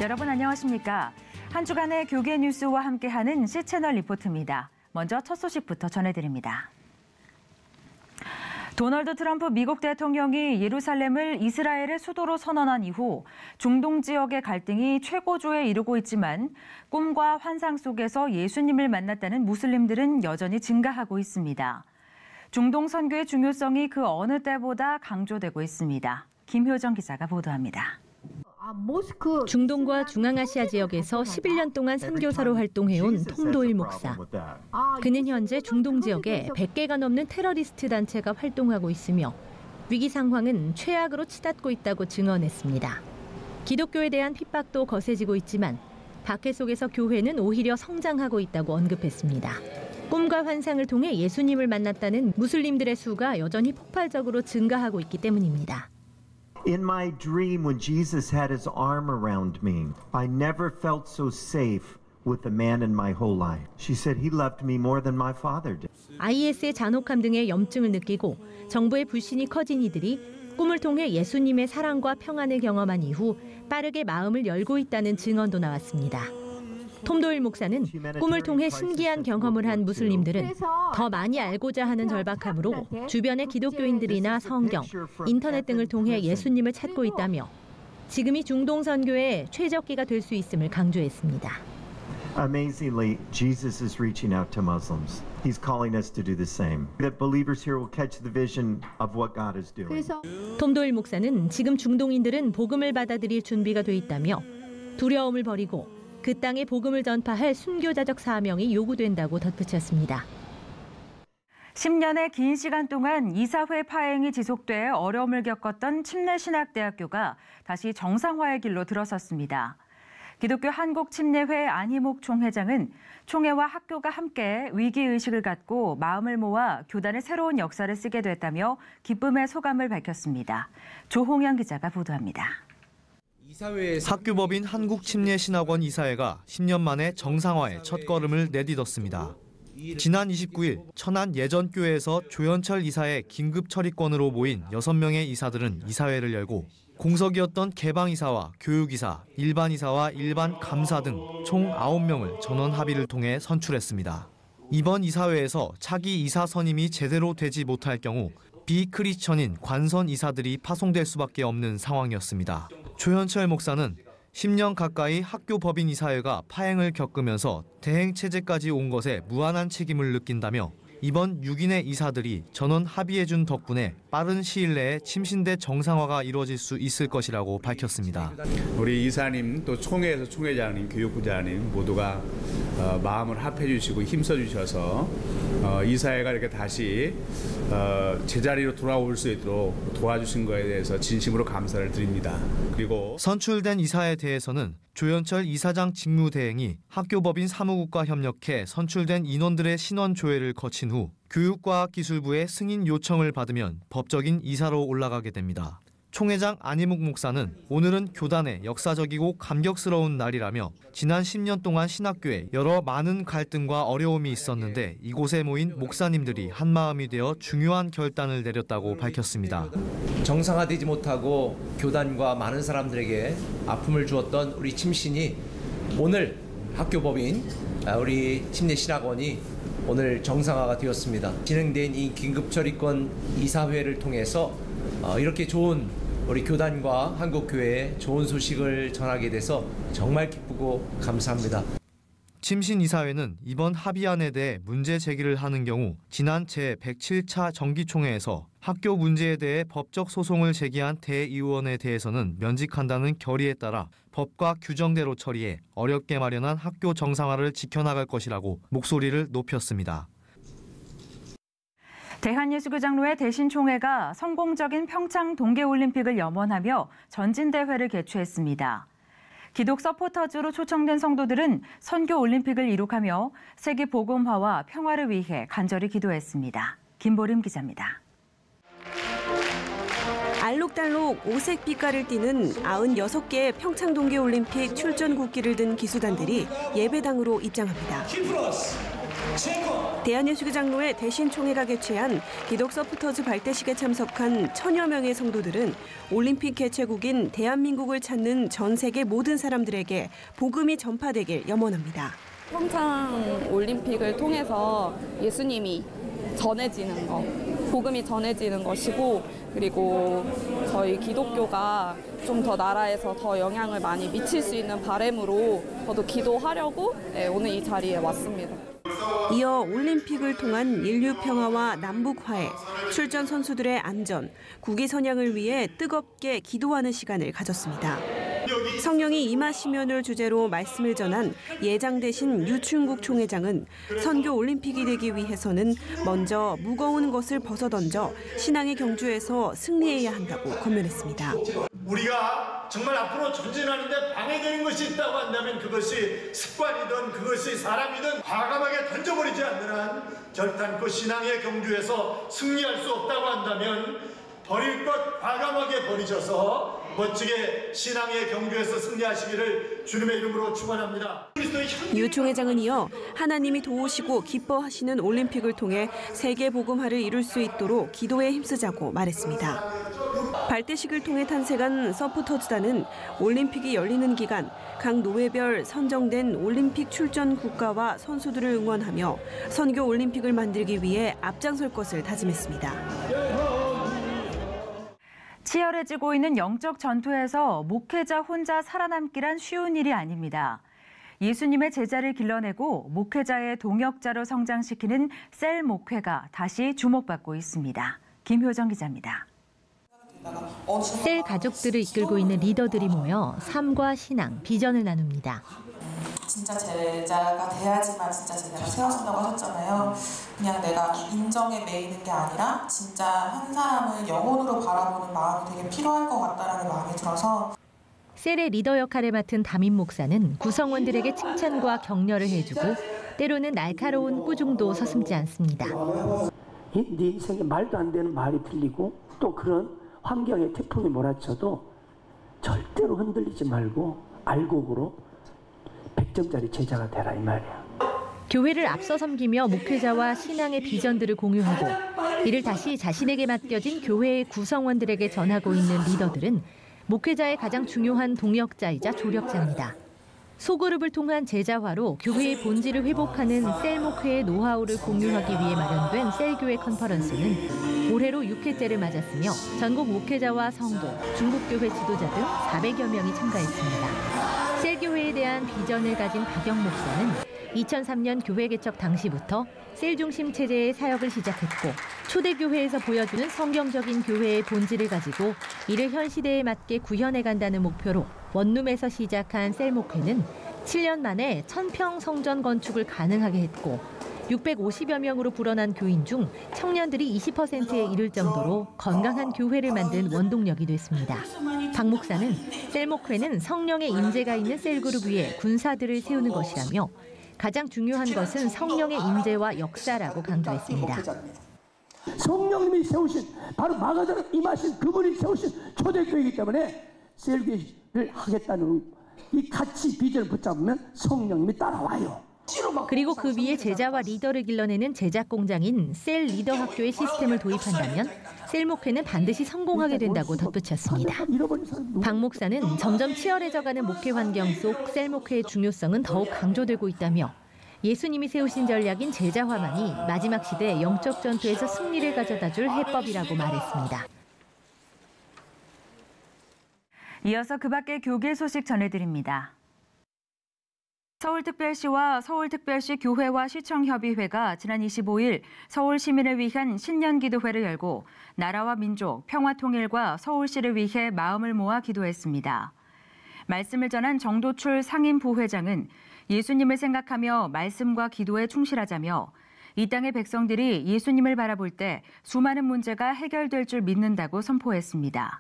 여러분 안녕하십니까? 한 주간의 교계 뉴스와 함께하는 C채널 리포트입니다. 먼저 첫 소식부터 전해드립니다. 도널드 트럼프 미국 대통령이 예루살렘을 이스라엘의 수도로 선언한 이후 중동 지역의 갈등이 최고조에 이르고 있지만 꿈과 환상 속에서 예수님을 만났다는 무슬림들은 여전히 증가하고 있습니다. 중동 선교의 중요성이 그 어느 때보다 강조되고 있습니다. 김효정 기자가 보도합니다. 중동과 중앙아시아 지역에서 11년 동안 선교사로 활동해온 톰 도일 목사. 그는 현재 중동 지역에 100개가 넘는 테러리스트 단체가 활동하고 있으며 위기 상황은 최악으로 치닫고 있다고 증언했습니다. 기독교에 대한 핍박도 거세지고 있지만 박해 속에서 교회는 오히려 성장하고 있다고 언급했습니다. 꿈과 환상을 통해 예수님을 만났다는 무슬림들의 수가 여전히 폭발적으로 증가하고 있기 때문입니다. In my dream, when Jesus had his arm around me, I never felt so safe with a man in my whole life. She said he loved me more than my father did. IS의 잔혹함 등의 염증을 느끼고 정부의 불신이 커진 이들이 꿈을 통해 예수님의 사랑과 평안을 경험한 이후 빠르게 마음을 열고 있다는 증언도 나왔습니다. 톰 도일 목사는 꿈을 통해 신기한 경험을 한 무슬림들은 더 많이 알고자 하는 절박함으로 주변의 기독교인들이나 성경, 인터넷 등을 통해 예수님을 찾고 있다며 지금이 중동 선교의 최적기가 될 수 있음을 강조했습니다. Amazingly, Jesus is reaching out to Muslims. He's calling us to do the same. That believers here will catch the vision of what God is doing. 톰 도일 목사는 지금 중동인들은 복음을 받아들일 준비가 돼 있다며 두려움을 버리고 그 땅에 복음을 전파할 순교자적 사명이 요구된다고 덧붙였습니다. 10년의 긴 시간 동안 이사회 파행이 지속돼 어려움을 겪었던 침례신학대학교가 다시 정상화의 길로 들어섰습니다. 기독교 한국침례회 안희목 총회장은 총회와 학교가 함께 위기의식을 갖고 마음을 모아 교단의 새로운 역사를 쓰게 됐다며 기쁨의 소감을 밝혔습니다. 조홍영 기자가 보도합니다. 학교법인 한국침례신학원 이사회가 10년 만에 정상화의 첫걸음을 내딛었습니다. 지난 29일 천안 예전교회에서 조현철 이사의 긴급 처리권으로 모인 6명의 이사들은 이사회를 열고 공석이었던 개방이사와 교육이사, 일반이사와 일반 감사 등 총 9명을 전원 합의를 통해 선출했습니다. 이번 이사회에서 차기 이사 선임이 제대로 되지 못할 경우 비크리스천인 관선 이사들이 파송될 수밖에 없는 상황이었습니다. 조현철 목사는 10년 가까이 학교 법인 이사회가 파행을 겪으면서 대행 체제까지 온 것에 무한한 책임을 느낀다며 이번 6인의 이사들이 전원 합의해준 덕분에 빠른 시일 내에 침신대 정상화가 이루어질 수 있을 것이라고 밝혔습니다. 우리 이사님 또 총회에서 총회장님, 교육부장님 모두가 마음을 합해 주시고 힘써 주셔서 이사회가 이렇게 다시 제자리로 돌아올 수 있도록 도와주신 거에 대해서 진심으로 감사를 드립니다. 그리고 선출된 이사에 대해서는 조현철 이사장 직무대행이 학교법인 사무국과 협력해 선출된 인원들의 신원 조회를 거친 후 교육과학기술부의 승인 요청을 받으면 법적인 이사로 올라가게 됩니다. 총회장 안희묵 목사는 오늘은 교단의 역사적이고 감격스러운 날이라며 지난 10년 동안 신학교에 여러 많은 갈등과 어려움이 있었는데 이곳에 모인 목사님들이 한마음이 되어 중요한 결단을 내렸다고 밝혔습니다. 정상화되지 못하고 교단과 많은 사람들에게 아픔을 주었던 우리 침신이 오늘 학교법인 우리 침례신학원이 오늘 정상화가 되었습니다. 진행된 이 긴급처리권 이사회를 통해서 이렇게 좋은 우리 교단과 한국교회에 좋은 소식을 전하게 돼서 정말 기쁘고 감사합니다. 침신이사회는 이번 합의안에 대해 문제 제기를 하는 경우 지난 제107차 정기총회에서 학교 문제에 대해 법적 소송을 제기한 대의원에 대해서는 면직한다는 결의에 따라 법과 규정대로 처리해 어렵게 마련한 학교 정상화를 지켜나갈 것이라고 목소리를 높였습니다. 대한예수교장로회 대신총회가 성공적인 평창 동계올림픽을 염원하며 전진대회를 개최했습니다. 기독 서포터즈로 초청된 성도들은 선교올림픽을 이룩하며 세계 복음화와 평화를 위해 간절히 기도했습니다. 김보림 기자입니다. 알록달록 오색 빛깔을 띠는 96개의 평창 동계올림픽 출전 국기를 든 기수단들이 예배당으로 입장합니다. 대한예수교 장로회 대신 총회가 개최한 기독 서포터즈 발대식에 참석한 1000여 명의 성도들은 올림픽 개최국인 대한민국을 찾는 전 세계 모든 사람들에게 복음이 전파되길 염원합니다. 평창 올림픽을 통해서 예수님이 전해지는 것, 복음이 전해지는 것이고, 그리고 저희 기독교가 좀 더 나라에서 더 영향을 많이 미칠 수 있는 바람으로 저도 기도하려고 오늘 이 자리에 왔습니다. 이어 올림픽을 통한 인류 평화와 남북 화해, 출전 선수들의 안전, 국위 선양을 위해 뜨겁게 기도하는 시간을 가졌습니다. 성령이 임하시면을 주제로 말씀을 전한 예장 대신 유충국 총회장은 선교 올림픽이 되기 위해서는 먼저 무거운 것을 벗어던져 신앙의 경주에서 승리해야 한다고 권면했습니다. 우리가 정말 앞으로 전진하는데 방해되는 것이 있다고 한다면 그것이 습관이든 그것이 사람이든 과감하게 던져버리지 않는 한 결단코 신앙의 경주에서 승리할 수 없다고 한다면 버릴 것 과감하게 버리셔서 멋지게 신앙의 경주에서 승리하시기를 주님의 이름으로 축원합니다. 유 총회장은 이어 하나님이 도우시고 기뻐하시는 올림픽을 통해 세계 복음화를 이룰 수 있도록 기도에 힘쓰자고 말했습니다. 발대식을 통해 탄생한 서포터즈단은 올림픽이 열리는 기간 각 노회별 선정된 올림픽 출전 국가와 선수들을 응원하며 선교 올림픽을 만들기 위해 앞장설 것을 다짐했습니다. 치열해지고 있는 영적 전투에서 목회자 혼자 살아남기란 쉬운 일이 아닙니다. 예수님의 제자를 길러내고 목회자의 동역자로 성장시키는 셀 목회가 다시 주목받고 있습니다. 김효정 기자입니다. 셀 가족들을 이끌고 있는 리더들이 모여 삶과 신앙, 비전을 나눕니다. 진짜 제자가 돼야지만 진짜 제자가 세워진다고 하셨잖아요. 그냥 내가 인정에 매이는 게 아니라 진짜 한 사람을 영혼으로 바라보는 마음이 되게 필요할 것 같다는 마음이 들어서 셀의 리더 역할을 맡은 담임 목사는 구성원들에게 칭찬과 격려를 해주고 때로는 날카로운 꾸중도 서슴지 않습니다. 네 인생에 말도 안 되는 말이 들리고 또 그런 환경에 태풍이 몰아쳐도 절대로 흔들리지 말고 알곡으로 100점짜리 제자가 되라 이 말이야. 교회를 앞서 섬기며 목회자와 신앙의 비전들을 공유하고 이를 다시 자신에게 맡겨진 교회의 구성원들에게 전하고 있는 리더들은 목회자의 가장 중요한 동역자이자 조력자입니다. 소그룹을 통한 제자화로 교회의 본질을 회복하는 셀 목회의 노하우를 공유하기 위해 마련된 셀교회 컨퍼런스는 올해로 6회째를 맞았으며 전국 목회자와 성도, 중국교회 지도자 등 400여 명이 참가했습니다. 셀교회에 대한 비전을 가진 박영 목사는 2003년 교회 개척 당시부터 셀 중심 체제의 사역을 시작했고 초대교회에서 보여주는 성경적인 교회의 본질을 가지고 이를 현 시대에 맞게 구현해 간다는 목표로 원룸에서 시작한 셀 목회는 7년 만에 1000평 성전 건축을 가능하게 했고 650여 명으로 불어난 교인 중 청년들이 20%에 이를 정도로 건강한 교회를 만든 원동력이 됐습니다. 박 목사는 셀 목회는 성령의 임재가 있는 셀그룹 위에 군사들을 세우는 것이라며 가장 중요한 것은 성령의 임재와 역사라고 강조했습니다. 성령님이 세우신 바로 마가다로 임하신 그분이 세우신 초대교회이기 때문에 셀교회를 하겠다는 이 가치 비전을 붙잡으면 성령님이 따라와요. 그리고 그 위에 제자와 리더를 길러내는 제작 공장인 셀 리더 학교의 시스템을 도입한다면 셀 목회는 반드시 성공하게 된다고 덧붙였습니다. 박 목사는 점점 치열해져가는 목회 환경 속 셀 목회의 중요성은 더욱 강조되고 있다며 예수님이 세우신 전략인 제자화만이 마지막 시대 영적 전투에서 승리를 가져다줄 해법이라고 말했습니다. 이어서 그 밖의 교계 소식 전해드립니다. 서울특별시와 서울특별시 교회와 시청협의회가 지난 25일 서울 시민을 위한 신년기도회를 열고 나라와 민족, 평화통일과 서울시를 위해 마음을 모아 기도했습니다. 말씀을 전한 정도출 상임부회장은 예수님을 생각하며 말씀과 기도에 충실하자며 이 땅의 백성들이 예수님을 바라볼 때 수많은 문제가 해결될 줄 믿는다고 선포했습니다.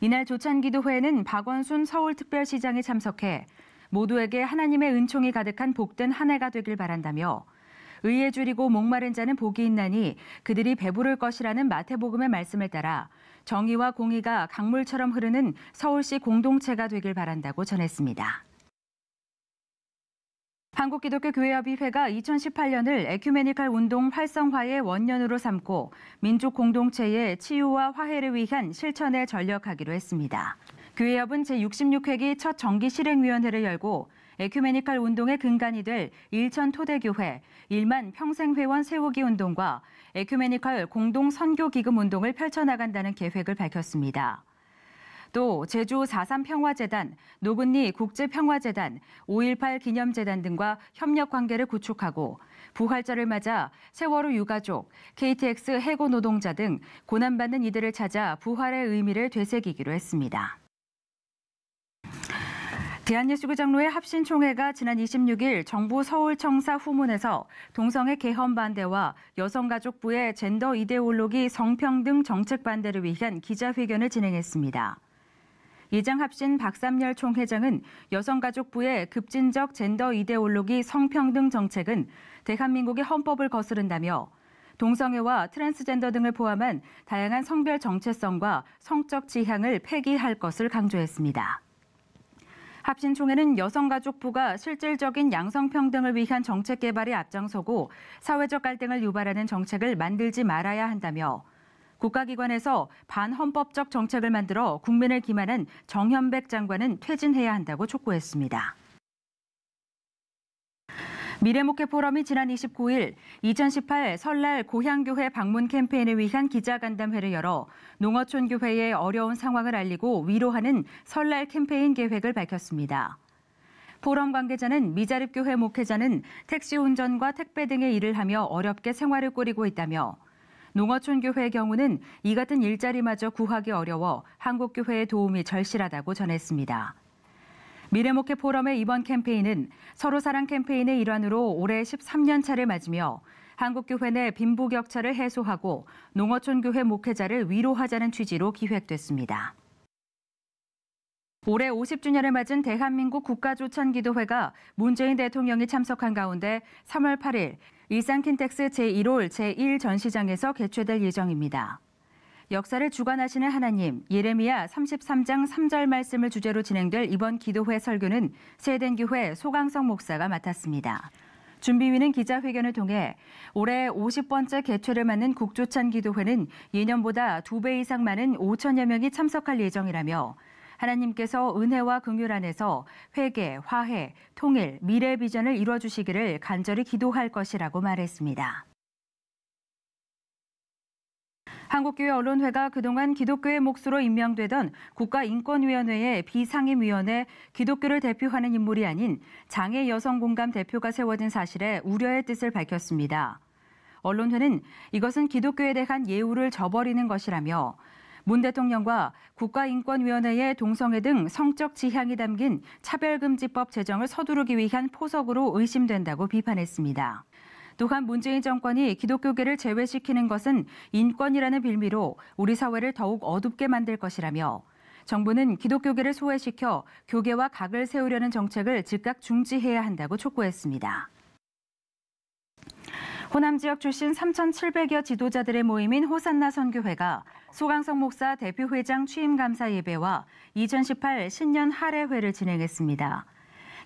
이날 조찬기도회에는 박원순 서울특별시장이 참석해 모두에게 하나님의 은총이 가득한 복된 한 해가 되길 바란다며 의에 줄이고 목마른 자는 복이 있나니 그들이 배부를 것이라는 마태복음의 말씀을 따라 정의와 공의가 강물처럼 흐르는 서울시 공동체가 되길 바란다고 전했습니다. 한국기독교교회협의회가 2018년을 에큐메니칼 운동 활성화의 원년으로 삼고 민족 공동체의 치유와 화해를 위한 실천에 전력하기로 했습니다. 교회협은 제66회기 첫 정기실행위원회를 열고 에큐메니칼 운동의 근간이 될 일천 토대교회, 1만 평생회원 세우기 운동과 에큐메니칼 공동선교기금 운동을 펼쳐나간다는 계획을 밝혔습니다. 또 제주 4.3 평화재단, 노근리 국제평화재단, 5.18 기념재단 등과 협력 관계를 구축하고 부활절을 맞아 세월호 유가족, KTX 해고 노동자 등 고난받는 이들을 찾아 부활의 의미를 되새기기로 했습니다. 대한예수교장로회 합신총회가 지난 26일 정부 서울청사 후문에서 동성애 개헌 반대와 여성가족부의 젠더 이데올로기 성평등 정책 반대를 위한 기자회견을 진행했습니다. 이장 합신 박삼열 총회장은 여성가족부의 급진적 젠더 이데올로기 성평등 정책은 대한민국의 헌법을 거스른다며 동성애와 트랜스젠더 등을 포함한 다양한 성별 정체성과 성적 지향을 폐기할 것을 강조했습니다. 합신총회는 여성가족부가 실질적인 양성평등을 위한 정책 개발에 앞장서고 사회적 갈등을 유발하는 정책을 만들지 말아야 한다며 국가기관에서 반헌법적 정책을 만들어 국민을 기만한 정현백 장관은 퇴진해야 한다고 촉구했습니다. 미래목회 포럼이 지난 29일 2018 설날 고향교회 방문 캠페인을 위한 기자간담회를 열어 농어촌 교회의 어려운 상황을 알리고 위로하는 설날 캠페인 계획을 밝혔습니다. 포럼 관계자는 미자립교회 목회자는 택시 운전과 택배 등의 일을 하며 어렵게 생활을 꾸리고 있다며 농어촌 교회의 경우는 이 같은 일자리마저 구하기 어려워 한국교회의 도움이 절실하다고 전했습니다. 미래목회 포럼의 이번 캠페인은 서로사랑 캠페인의 일환으로 올해 13년 차를 맞으며 한국교회 내 빈부격차를 해소하고 농어촌 교회 목회자를 위로하자는 취지로 기획됐습니다. 올해 50주년을 맞은 대한민국 국가조찬기도회가 문재인 대통령이 참석한 가운데 3월 8일 일산킨텍스 제1홀 제1전시장에서 개최될 예정입니다. 역사를 주관하시는 하나님, 예레미야 33장 3절 말씀을 주제로 진행될 이번 기도회 설교는 세덴교회 소강성 목사가 맡았습니다. 준비위는 기자회견을 통해 올해 50번째 개최를 맞는 국조찬기도회는 예년보다 2배 이상 많은 5천여 명이 참석할 예정이라며 하나님께서 은혜와 긍휼 안에서 회개, 화해, 통일, 미래 비전을 이뤄주시기를 간절히 기도할 것이라고 말했습니다. 한국교회 언론회가 그동안 기독교의 몫으로 임명되던 국가인권위원회의 비상임위원회 기독교를 대표하는 인물이 아닌 장애 여성공감 대표가 세워진 사실에 우려의 뜻을 밝혔습니다. 언론회는 이것은 기독교에 대한 예우를 저버리는 것이라며 문 대통령과 국가인권위원회의 동성애 등 성적 지향이 담긴 차별금지법 제정을 서두르기 위한 포석으로 의심된다고 비판했습니다. 또한 문재인 정권이 기독교계를 제외시키는 것은 인권이라는 빌미로 우리 사회를 더욱 어둡게 만들 것이라며 정부는 기독교계를 소외시켜 교계와 각을 세우려는 정책을 즉각 중지해야 한다고 촉구했습니다. 호남 지역 출신 3,700여 지도자들의 모임인 호산나 선교회가 소강성 목사 대표회장 취임 감사 예배와 2018 신년 할애회를 진행했습니다.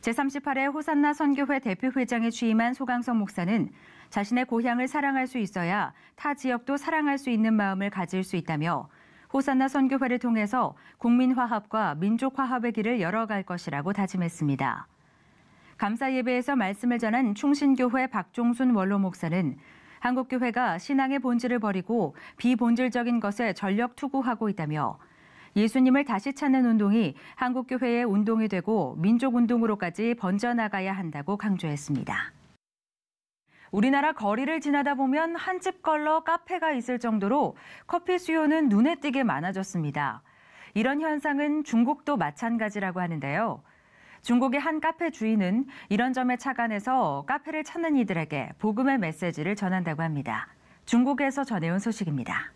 제38회 호산나 선교회 대표회장에 취임한 소강성 목사는 자신의 고향을 사랑할 수 있어야 타 지역도 사랑할 수 있는 마음을 가질 수 있다며 호산나 선교회를 통해서 국민화합과 민족화합의 길을 열어갈 것이라고 다짐했습니다. 감사 예배에서 말씀을 전한 충신교회 박종순 원로 목사는 한국교회가 신앙의 본질을 버리고 비본질적인 것에 전력 투구하고 있다며 예수님을 다시 찾는 운동이 한국교회의 운동이 되고 민족운동으로까지 번져나가야 한다고 강조했습니다. 우리나라 거리를 지나다 보면 한 집 걸러 카페가 있을 정도로 커피 수요는 눈에 띄게 많아졌습니다. 이런 현상은 중국도 마찬가지라고 하는데요. 중국의 한 카페 주인은 이런 점에 착안해서 카페를 찾는 이들에게 복음의 메시지를 전한다고 합니다. 중국에서 전해온 소식입니다.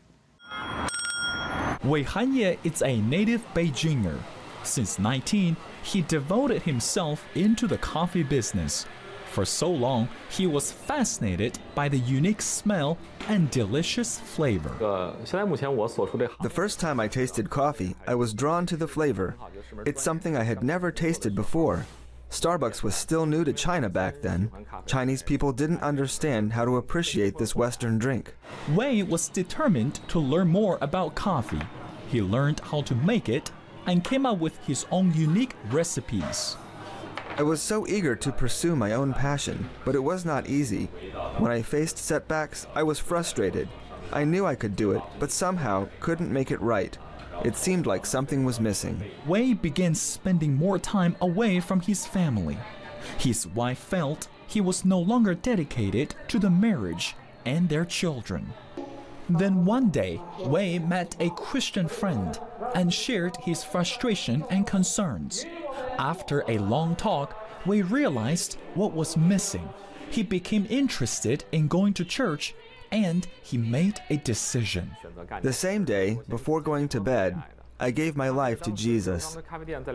Wei Hanye is a native Beijinger. Since 19, he devoted himself into the coffee business. For so long, he was fascinated by the unique smell and delicious flavor. The first time I tasted coffee, I was drawn to the flavor. It's something I had never tasted before. Starbucks was still new to China back then. Chinese people didn't understand how to appreciate this Western drink. Wei was determined to learn more about coffee. He learned how to make it and came up with his own unique recipes. I was so eager to pursue my own passion, but it was not easy. When I faced setbacks, I was frustrated. I knew I could do it, but somehow couldn't make it right. It seemed like something was missing. Wei began spending more time away from his family. His wife felt he was no longer dedicated to the marriage and their children. Then one day, Wei met a Christian friend and shared his frustration and concerns. After a long talk, Wei realized what was missing. He became interested in going to church and he made a decision. The same day, before going to bed, I gave my life to Jesus.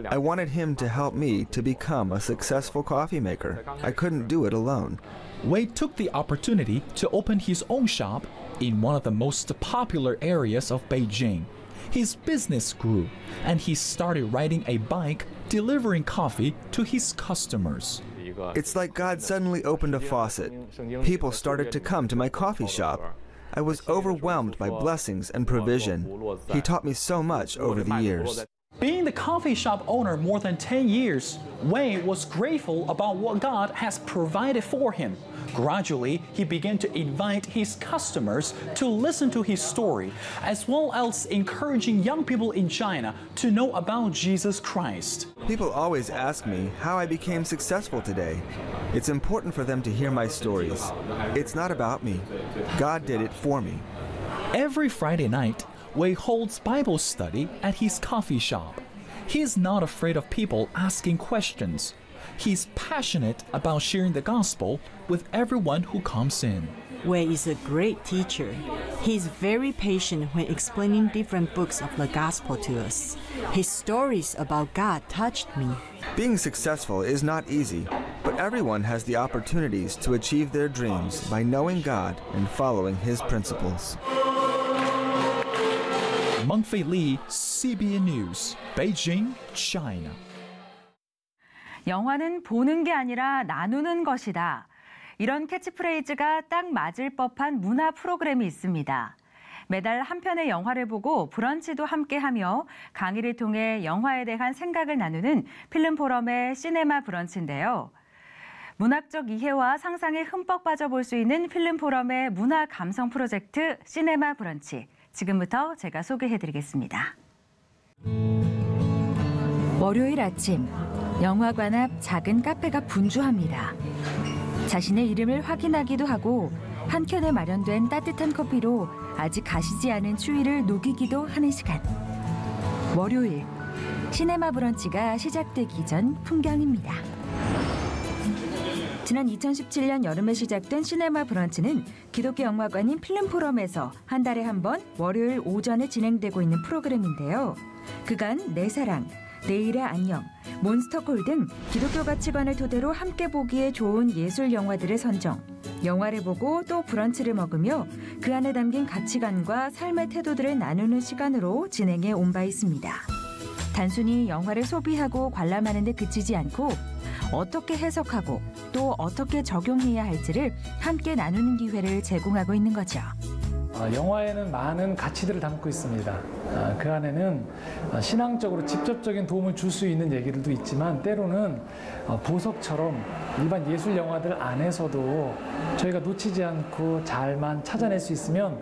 I wanted him to help me to become a successful coffee maker. I couldn't do it alone. Wei took the opportunity to open his own shop in one of the most popular areas of Beijing. His business grew, and he started riding a bike delivering coffee to his customers. It's like God suddenly opened a faucet. People started to come to my coffee shop. I was overwhelmed by blessings and provision. He taught me so much over the years. Being the coffee shop owner more than 10 years, Wei was grateful about what God has provided for him. Gradually, he began to invite his customers to listen to his story, as well as encouraging young people in China to know about Jesus Christ. People always ask me how I became successful today. It's important for them to hear my stories. It's not about me. God did it for me. Every Friday night, Wei holds Bible study at his coffee shop. He is not afraid of people asking questions. He's passionate about sharing the gospel with everyone who comes in. Wei is a great teacher. He's very patient when explaining different books of the gospel to us. His stories about God touched me. Being successful is not easy, but everyone has the opportunities to achieve their dreams by knowing God and following his principles. Mengfei Li, CBN News, Beijing, China. 영화는 보는 게 아니라 나누는 것이다. 이런 캐치프레이즈가 딱 맞을 법한 문화 프로그램이 있습니다. 매달 한 편의 영화를 보고 브런치도 함께하며 강의를 통해 영화에 대한 생각을 나누는 필름 포럼의 시네마 브런치인데요. 문학적 이해와 상상에 흠뻑 빠져볼 수 있는 필름 포럼의 문화 감성 프로젝트 시네마 브런치. 지금부터 제가 소개해드리겠습니다. 월요일 아침, 영화관 앞 작은 카페가 분주합니다. 자신의 이름을 확인하기도 하고 한 켠에 마련된 따뜻한 커피로 아직 가시지 않은 추위를 녹이기도 하는 시간. 월요일, 시네마 브런치가 시작되기 전 풍경입니다. 지난 2017년 여름에 시작된 시네마 브런치는 기독교 영화관인 필름포럼에서 한 달에 한 번 월요일 오전에 진행되고 있는 프로그램인데요. 그간 내 사랑, 내일의 안녕, 몬스터콜 등 기독교 가치관을 토대로 함께 보기에 좋은 예술 영화들을 선정, 영화를 보고 또 브런치를 먹으며 그 안에 담긴 가치관과 삶의 태도들을 나누는 시간으로 진행해 온 바 있습니다. 단순히 영화를 소비하고 관람하는 데 그치지 않고 어떻게 해석하고 또 어떻게 적용해야 할지를 함께 나누는 기회를 제공하고 있는 거죠. 영화에는 많은 가치들을 담고 있습니다. 그 안에는 신앙적으로 직접적인 도움을 줄 수 있는 얘기들도 있지만 때로는 보석처럼 일반 예술 영화들 안에서도 저희가 놓치지 않고 잘만 찾아낼 수 있으면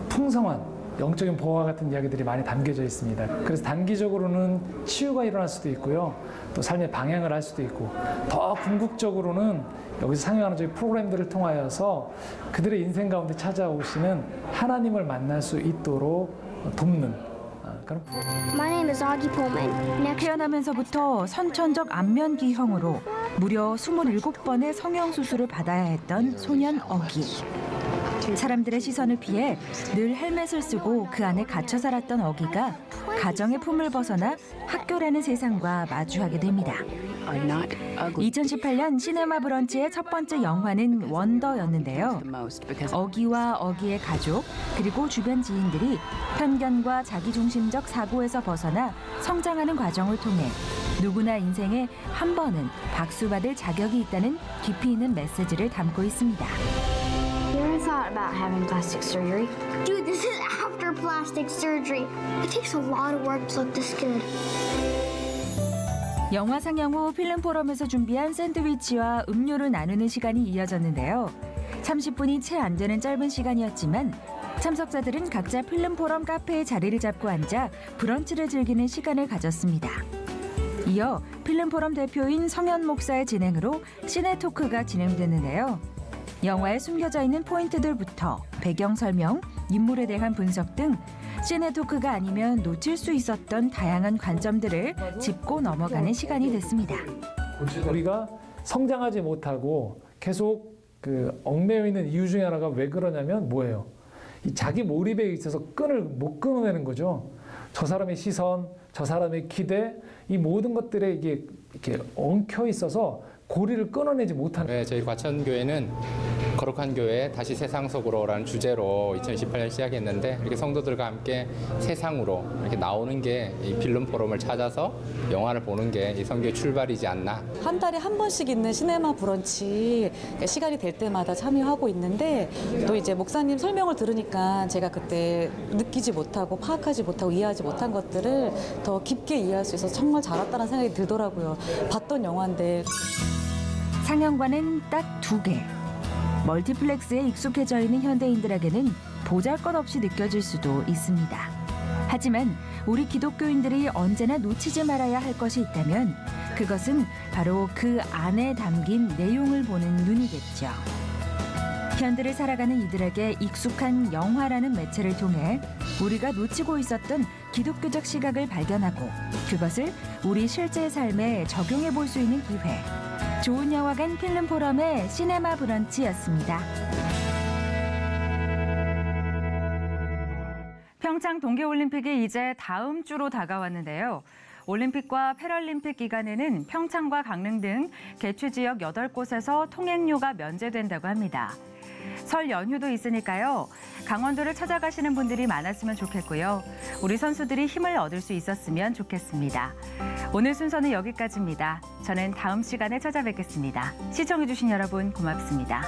풍성한 영적인 보화 같은 이야기들이 많이 담겨져 있습니다. 그래서 단기적으로는 치유가 일어날 수도 있고요. 또 삶의 방향을 알 수도 있고 더 궁극적으로는 여기서 상영하는 저희 프로그램들을 통하여서 그들의 인생 가운데 찾아오시는 하나님을 만날 수 있도록 돕는 그런 My name is Augie Pullman. 태어나면서부터 선천적 안면 기형으로 무려 27번의 성형수술을 받아야 했던 소년 어기. 사람들의 시선을 피해 늘 헬멧을 쓰고 그 안에 갇혀 살았던 어기가 가정의 품을 벗어나 학교라는 세상과 마주하게 됩니다. 2018년 시네마 브런치의 첫 번째 영화는 원더였는데요. 어기와 어기의 가족 그리고 주변 지인들이 편견과 자기중심적 사고에서 벗어나 성장하는 과정을 통해 누구나 인생에 한 번은 박수받을 자격이 있다는 깊이 있는 메시지를 담고 있습니다. You ever thought about having plastic surgery? Dude, this is after plastic surgery. It takes a lot of work to look this good. 영화 상영 후 필름 포럼에서 준비한 샌드위치와 음료를 나누는 시간이 이어졌는데요. 30분이 채 안 되는 짧은 시간이었지만 참석자들은 각자 필름 포럼 카페에 자리를 잡고 앉아 브런치를 즐기는 시간을 가졌습니다. 이어 필름 포럼 대표인 성현 목사의 진행으로 시네 토크가 진행됐는데요. 영화에 숨겨져 있는 포인트들부터 배경 설명, 인물에 대한 분석 등 시네 토크가 아니면 놓칠 수 있었던 다양한 관점들을 짚고 넘어가는 시간이 됐습니다. 우리가 성장하지 못하고 계속 얽매여 있는 이유 중에 하나가 왜 그러냐면 뭐예요? 이 자기 몰입에 있어서 끈을 못 끊어내는 거죠. 저 사람의 시선, 저 사람의 기대, 이 모든 것들에 이게 이렇게 엉켜 있어서 고리를 끊어내지 못하는. 네, 저희 과천교회는 거룩한 교회 다시 세상 속으로라는 주제로 2018년 시작했는데 이렇게 성도들과 함께 세상으로 이렇게 나오는 게 이 필름 포럼을 찾아서 영화를 보는 게 이 선교의 출발이지 않나. 한 달에 한 번씩 있는 시네마 브런치 시간이 될 때마다 참여하고 있는데 또 이제 목사님 설명을 들으니까 제가 그때 느끼지 못하고 파악하지 못하고 이해하지 못한 것들을 더 깊게 이해할 수 있어서 정말 잘 왔다는 생각이 들더라고요. 봤던 영화인데. 상영관은 딱 2개. 멀티플렉스에 익숙해져 있는 현대인들에게는 보잘것없이 느껴질 수도 있습니다. 하지만 우리 기독교인들이 언제나 놓치지 말아야 할 것이 있다면 그것은 바로 그 안에 담긴 내용을 보는 눈이겠죠. 현대를 살아가는 이들에게 익숙한 영화라는 매체를 통해 우리가 놓치고 있었던 기독교적 시각을 발견하고 그것을 우리 실제 삶에 적용해 볼 수 있는 기회. 좋은 영화관 필름 포럼의 시네마 브런치였습니다. 평창 동계올림픽이 이제 다음 주로 다가왔는데요. 올림픽과 패럴림픽 기간에는 평창과 강릉 등 개최 지역 8곳에서 통행료가 면제된다고 합니다. 설 연휴도 있으니까요. 강원도를 찾아가시는 분들이 많았으면 좋겠고요. 우리 선수들이 힘을 얻을 수 있었으면 좋겠습니다. 오늘 순서는 여기까지입니다. 저는 다음 시간에 찾아뵙겠습니다. 시청해주신 여러분 고맙습니다.